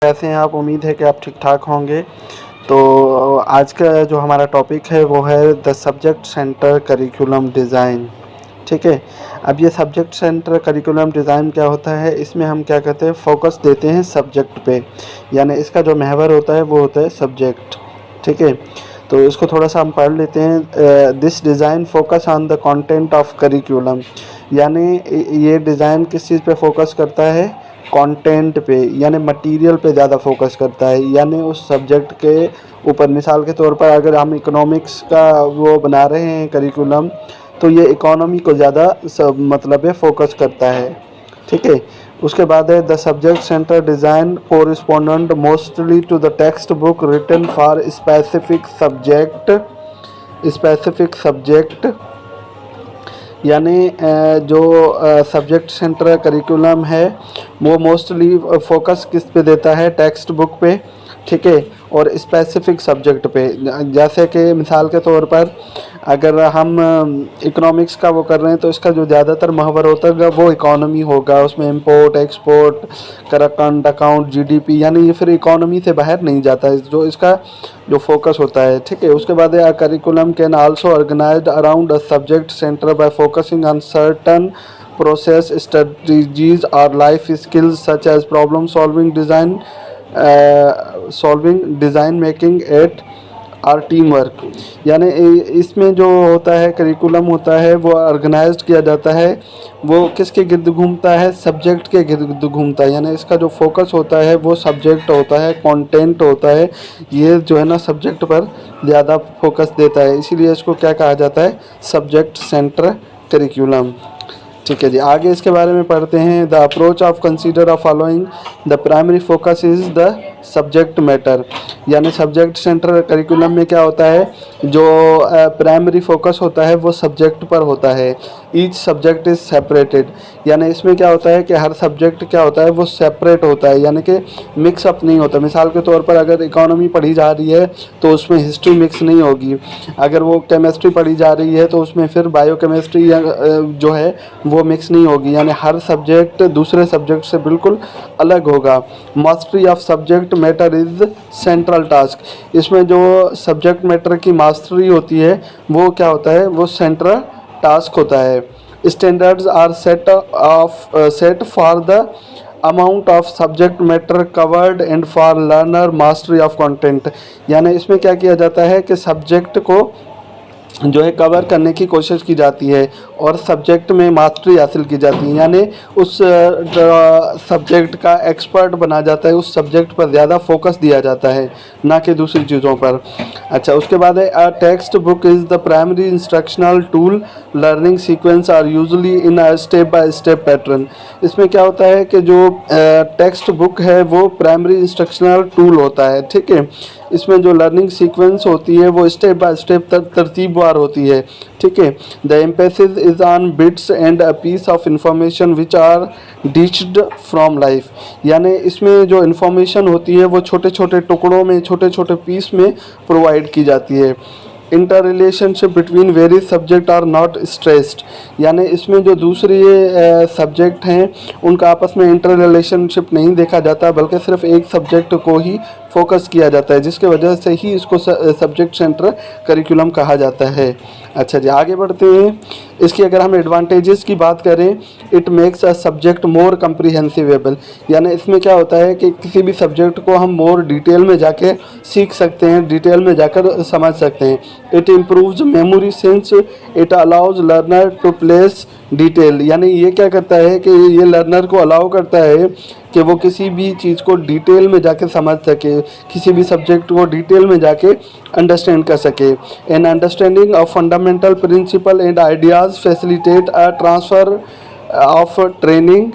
कैसे हैं आप? उम्मीद है कि आप ठीक ठाक होंगे। तो आज का जो हमारा टॉपिक है वो है the subject centre curriculum design. ठीक है। अब ये सब्जेक्ट सेंटर करिकुलम डिज़ाइन क्या होता है, इसमें हम क्या कहते हैं, फोकस देते हैं सब्जेक्ट पे, यानी इसका जो महवर होता है वो होता है सब्जेक्ट। ठीक है। तो इसको थोड़ा सा हम पढ़ लेते हैं। This design focus on the content of curriculum, यानी ये डिज़ाइन किस चीज़ पे फोकस करता है, कंटेंट पे, यानी मटेरियल पे ज़्यादा फोकस करता है, यानी उस सब्जेक्ट के ऊपर। मिसाल के तौर पर अगर हम इकोनॉमिक्स का वो बना रहे हैं करिकुलम, तो ये इकोनॉमी को ज़्यादा सब मतलब है फोकस करता है। ठीक है। उसके बाद है the subject centre design correspondent mostly to the text book written for specific subject, यानी जो सब्जेक्ट सेंटर करिकुलम है वो मोस्टली फोकस किस पे देता है, टेक्स्ट बुक पे। ठीक है। और स्पेसिफिक सब्जेक्ट पे, जैसे कि मिसाल के तौर पर अगर हम इकोनॉमिक्स का वो कर रहे हैं तो इसका जो ज़्यादातर महवर होता है वो इकोनॉमी होगा, उसमें import export, current account, GDP, यानी ये फिर इकोनॉमी से बाहर नहीं जाता है जो इसका जो फोकस होता है। ठीक है। उसके बाद है curriculum can also organised around a subject centre by focusing on certain process strategies or life skills such as problem solving design making at और टीम वर्क। यानी इसमें जो होता है करिकुलम होता है वो ऑर्गेनाइज्ड किया जाता है, वो किसके गिर्द घूमता है, सब्जेक्ट के गिर्द घूमता है, यानी इसका जो फोकस होता है वो सब्जेक्ट होता है, कंटेंट होता है, ये जो है ना सब्जेक्ट पर ज़्यादा फोकस देता है, इसीलिए इसको क्या कहा जाता है, सब्जेक्ट सेंटर करिकुलम। ठीक है जी, आगे इसके बारे में पढ़ते हैं। The approach of consider of following the primary focus is the subject matter, यानी सब्जेक्ट सेंटर करिकुलम में क्या होता है, जो प्राइमरी फोकस होता है वो सब्जेक्ट पर होता है। ईच सब्जेक्ट इज़ सेपरेटेड, यानी इसमें क्या होता है कि हर सब्जेक्ट क्या होता है वो सेपरेट होता है, यानी कि मिक्स अप नहीं होता। मिसाल के तौर पर अगर इकोनॉमी पढ़ी जा रही है तो उसमें हिस्ट्री मिक्स नहीं होगी, अगर वो केमिस्ट्री पढ़ी जा रही है तो उसमें फिर बायोकेमिस्ट्री जो है वो मिक्स नहीं होगी, यानी हर सब्जेक्ट दूसरे सब्जेक्ट से बिल्कुल अलग होगा। Mastery of subject matter is central task, इसमें जो सब्जेक्ट मैटर की मास्टरी होती है वो क्या होता है, वो सेंट्रल टास्क होता है। Standards are set for the amount of subject matter covered and for learner mastery of content, यानी इसमें क्या किया जाता है कि सब्जेक्ट को जो है कवर करने की कोशिश की जाती है और सब्जेक्ट में मास्टरी हासिल की जाती है, यानी उस सब्जेक्ट का एक्सपर्ट बना जाता है, उस सब्जेक्ट पर ज़्यादा फोकस दिया जाता है ना कि दूसरी चीज़ों पर। अच्छा, उसके बाद है a textbook is the primary instructional tool, learning sequence are usually in a step by step pattern. इसमें क्या होता है कि जो टेक्स्ट बुक है वो प्राइमरी इंस्ट्रक्शनल टूल होता है। ठीक है। इसमें जो लर्निंग सीक्वेंस होती है वो स्टेप बाय स्टेप तरतीबवार होती है। ठीक है। The emphasis is on bits and a piece of information which are ditched from life, यानी इसमें जो इन्फॉर्मेशन होती है वो छोटे छोटे टुकड़ों में, छोटे छोटे पीस में प्रोवाइड की जाती है। Inter relationship between various subject are not stressed, यानी इसमें जो दूसरे सब्जेक्ट हैं उनका आपस में इंटर रिलेशनशिप नहीं देखा जाता, बल्कि सिर्फ एक सब्जेक्ट को ही फोकस किया जाता है, जिसके वजह से ही इसको सब्जेक्ट सेंटर करिकुलम कहा जाता है। अच्छा जी, आगे बढ़ते हैं। इसकी अगर हम एडवांटेजेस की बात करें, इट मेक्स अ सब्जेक्ट मोर कम्प्रीहेंसिवेबल, यानी इसमें क्या होता है कि किसी भी सब्जेक्ट को हम मोर डिटेल में जाके सीख सकते हैं, डिटेल में जाकर समझ सकते हैं। It improves memory since it allows learner to place detail, यानी ये क्या करता है कि ये लर्नर को अलाउ करता है कि वो किसी भी चीज़ को डिटेल में जाके समझ सके, किसी भी सब्जेक्ट को डिटेल में जाके अंडरस्टैंड कर सके। An understanding of fundamental principle and ideas facilitate a transfer of training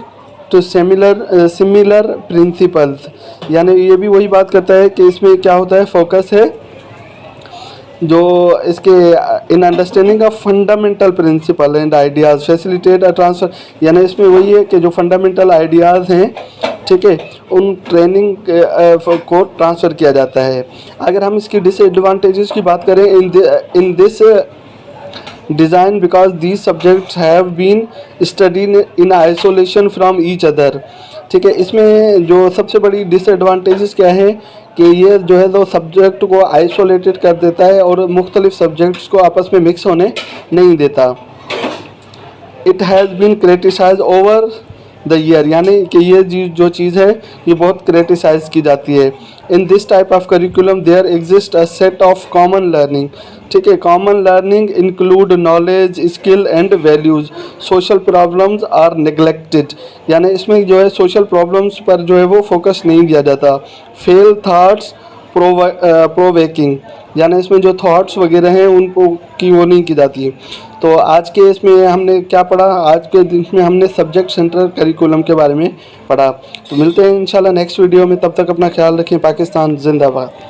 to similar principles, यानी ये भी वही बात करता है कि इसमें क्या होता है, फोकस है जो इसके in understanding of fundamental principle and ideas facilitate a transfer, यानी इसमें वही है कि जो फंडामेंटल आइडियाज़ हैं, ठीक है, उन ट्रेनिंग को ट्रांसफ़र किया जाता है। अगर हम इसकी डिसएडवांटेजेस की बात करें, in this design because these subjects have been studied in isolation from each other, ठीक है। इसमें जो सबसे बड़ी डिसएडवांटेजेस क्या है कि ये जो है तो सब्जेक्ट को आइसोलेटेड कर देता है और मुख्तलिफ सब्जेक्ट्स को आपस में मिक्स होने नहीं देता। It has been criticise over the year, यानी कि ये जो चीज़ है ये बहुत क्रिटिसाइज की जाती है। In this type of curriculum there exist a set of common learning, ठीक है। Common learning include knowledge, skill and values. Social problems are neglected, यानी इसमें जो है सोशल प्रॉब्लम्स पर जो है वो फोकस नहीं दिया जाता। फेल थाट्स प्रोवेकिंग, यानी इसमें जो थॉट्स वगैरह हैं उनको की वो नहीं की जाती। तो आज के इसमें हमने क्या पढ़ा, आज के दिन में हमने सब्जेक्ट सेंटर करिकुलम के बारे में पढ़ा। तो मिलते हैं इंशाल्लाह नेक्स्ट वीडियो में, तब तक अपना ख्याल रखें। पाकिस्तान जिंदाबाद।